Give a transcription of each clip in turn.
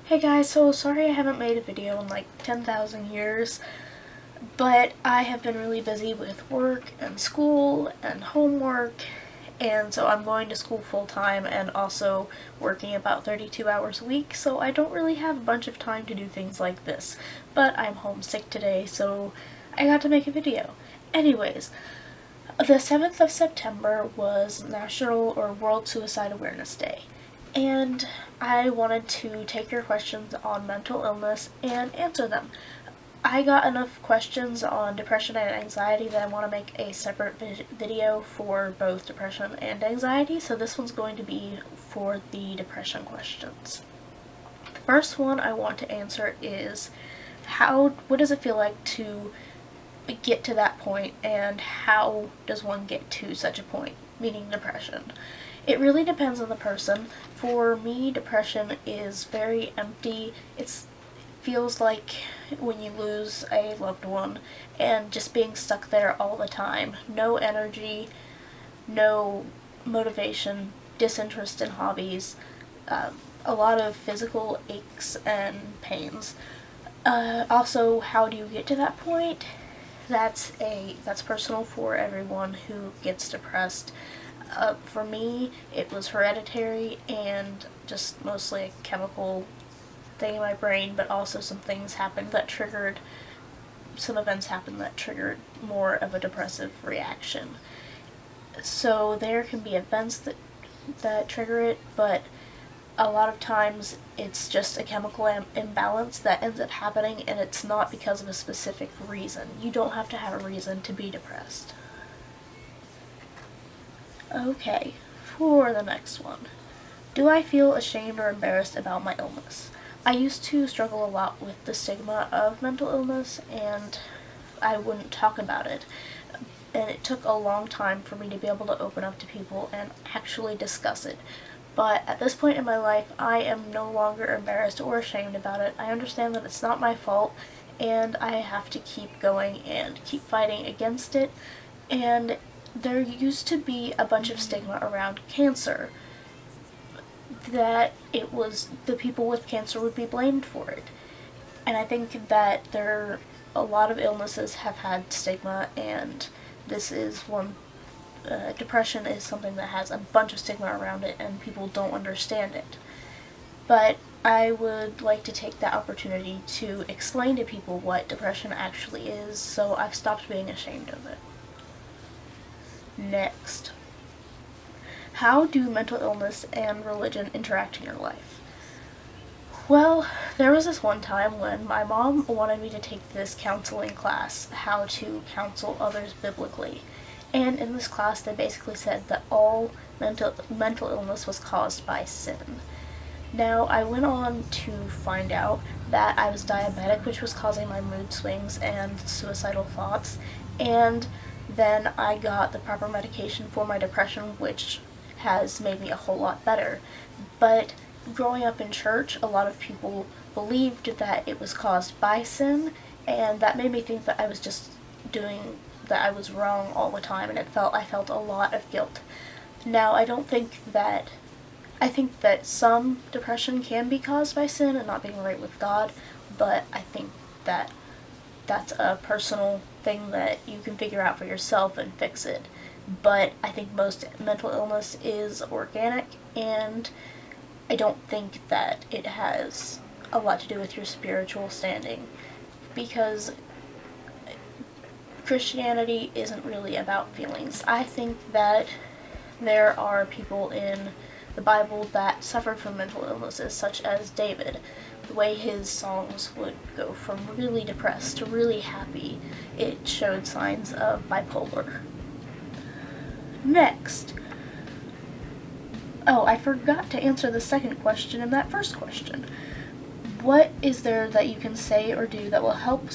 Hey guys, so sorry I haven't made a video in like 10,000 years, but I have been really busy with work and school and homework, and so I'm going to school full time and also working about 32 hours a week, so I don't really have a bunch of time to do things like this. But I'm homesick today, so I got to make a video. Anyways, the 7th of September was National or World Suicide Awareness Day, and I wanted to take your questions on mental illness and answer them. I got enough questions on depression and anxiety that I want to make a separate video for both depression and anxiety, so this one's going to be for the depression questions. The first one I want to answer is what does it feel like to get to that point, and how does one get to such a point, meaning depression? It really depends on the person. For me, depression is very empty. It feels like when you lose a loved one and just being stuck there all the time. No energy, no motivation, disinterest in hobbies, a lot of physical aches and pains. Also, how do you get to that point? That's personal for everyone who gets depressed. For me, it was hereditary and just mostly a chemical thing in my brain, but also some events happened that triggered more of a depressive reaction. So there can be events that trigger it, but a lot of times it's just a chemical imbalance that ends up happening, and it's not because of a specific reason. You don't have to have a reason to be depressed. Okay, for the next one. Do I feel ashamed or embarrassed about my illness? I used to struggle a lot with the stigma of mental illness, and I wouldn't talk about it. And it took a long time for me to be able to open up to people and actually discuss it. But at this point in my life, I am no longer embarrassed or ashamed about it. I understand that it's not my fault, and I have to keep going and keep fighting against it. And there used to be a bunch of stigma around cancer, that it was the people with cancer would be blamed for it. And I think that a lot of illnesses have had stigma, and this is one. Depression is something that has a bunch of stigma around it, and people don't understand it. But I would like to take that opportunity to explain to people what depression actually is, so I've stopped being ashamed of it. Next. How do mental illness and religion interact in your life? Well, there was this one time when my mom wanted me to take this counseling class, how to counsel others biblically. And in this class, they basically said that all mental illness was caused by sin. Now, I went on to find out that I was diabetic, which was causing my mood swings and suicidal thoughts, and then I got the proper medication for my depression, which has made me a whole lot better. But growing up in church, a lot of people believed that it was caused by sin, and that made me think that I was wrong all the time, and I felt a lot of guilt. Now, I think that some depression can be caused by sin and not being right with God, but I think that that's a personal thing that you can figure out for yourself and fix it. But I think most mental illness is organic, and I don't think that it has a lot to do with your spiritual standing, because Christianity isn't really about feelings. I think that there are people in the Bible that suffered from mental illnesses, such as David. The way his songs would go from really depressed to really happy, it showed signs of bipolar. Next. Oh, I forgot to answer the second question in that first question. What is there that you can say or do that will help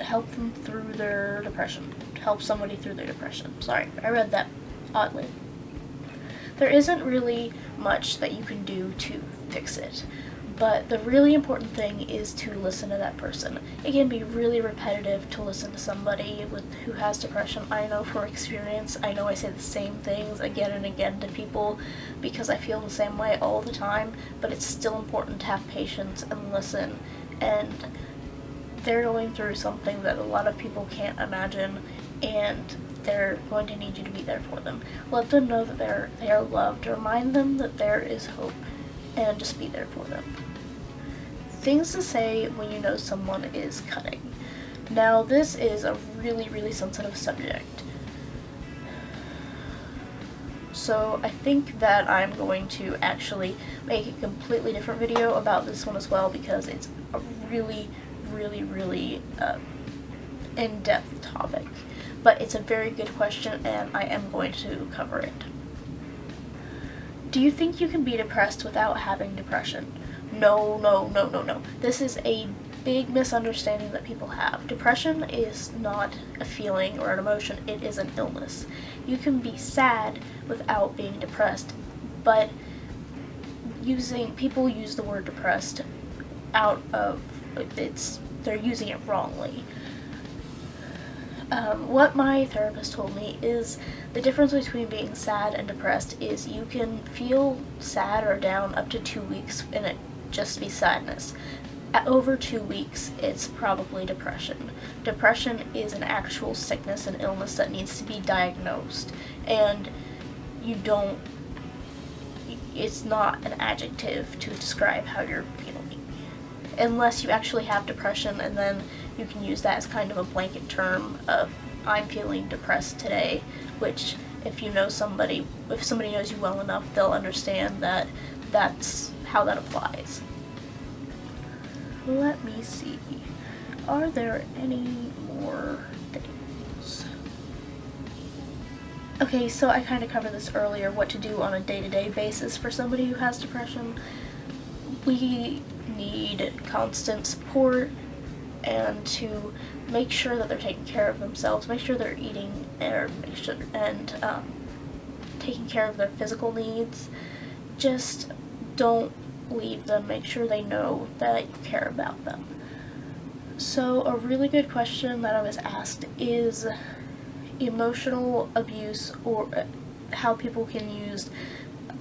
them through their depression? Help somebody through their depression. Sorry, I read that oddly. There isn't really much that you can do to fix it, But the really important thing is to listen to that person. It can be really repetitive to listen to somebody who has depression. I know from experience, I know I say the same things again and again to people because I feel the same way all the time, but it's still important to have patience and listen. And they're going through something that a lot of people can't imagine, and they're going to need you to be there for them. Let them know that they are loved. Remind them that there is hope, and just be there for them. Things to say when you know someone is cutting. Now, this is a really, really sensitive subject. So I think that I'm going to actually make a completely different video about this one as well, because it's a really, really, really in-depth topic. But it's a very good question, and I am going to cover it. Do you think you can be depressed without having depression? No, no, no, no, no. This is a big misunderstanding that people have. Depression is not a feeling or an emotion, it is an illness. You can be sad without being depressed, but people use the word depressed out of, they're using it wrongly. What my therapist told me is the difference between being sad and depressed is you can feel sad or down up to 2 weeks and it just be sadness. At over 2 weeks, it's probably depression. Depression is an actual sickness and illness that needs to be diagnosed, and it's not an adjective to describe how you're feeling. Unless you actually have depression, and then you can use that as kind of a blanket term of, I'm feeling depressed today, which if somebody knows you well enough, they'll understand that that's how that applies. Let me see. Are there any more things? Okay, so I kind of covered this earlier, what to do on a day-to-day basis for somebody who has depression. We need constant support, and to make sure that they're taking care of themselves, make sure they're eating, and taking care of their physical needs. Just don't leave them. Make sure they know that you care about them. So a really good question that I was asked is emotional abuse, or how people can use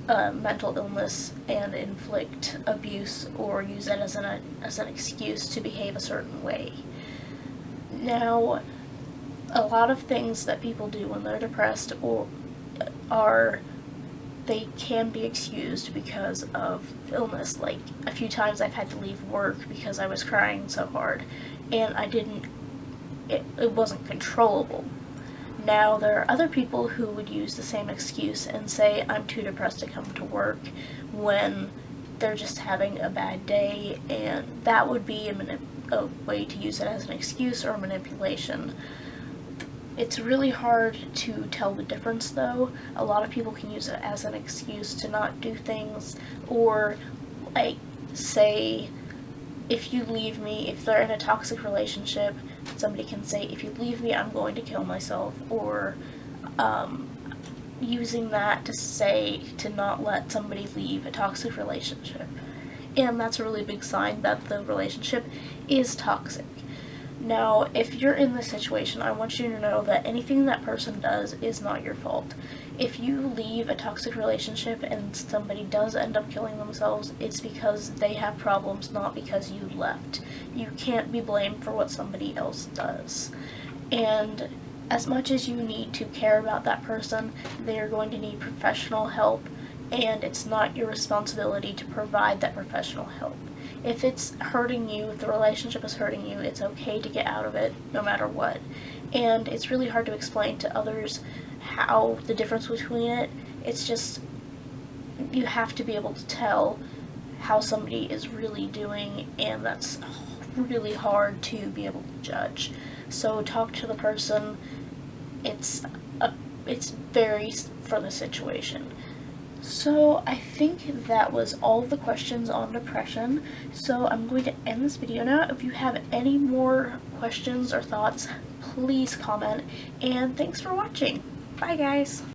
mental illness and inflict abuse or use it as an excuse to behave a certain way. Now, a lot of things that people do when they're depressed they can be excused because of illness. Like, a few times I've had to leave work because I was crying so hard, and it wasn't controllable. Now, there are other people who would use the same excuse and say, I'm too depressed to come to work, when they're just having a bad day, and that would be a way to use it as an excuse or manipulation. It's really hard to tell the difference, though. A lot of people can use it as an excuse to not do things, or, like, say, if you leave me, if they're in a toxic relationship, somebody can say, if you leave me, I'm going to kill myself, or using that to not let somebody leave a toxic relationship. And that's a really big sign that the relationship is toxic. Now, if you're in this situation, I want you to know that anything that person does is not your fault. If you leave a toxic relationship and somebody does end up killing themselves, it's because they have problems, not because you left. You can't be blamed for what somebody else does. And as much as you need to care about that person, they are going to need professional help, and it's not your responsibility to provide that professional help. If it's hurting you, if the relationship is hurting you, it's okay to get out of it no matter what. And it's really hard to explain to others how the difference between it. It's just, you have to be able to tell how somebody is really doing, and that's really hard to be able to judge. So talk to the person. It's varies for the situation. So I think that was all the questions on depression. So I'm going to end this video now. If you have any more questions or thoughts, please comment. And thanks for watching. Bye, guys.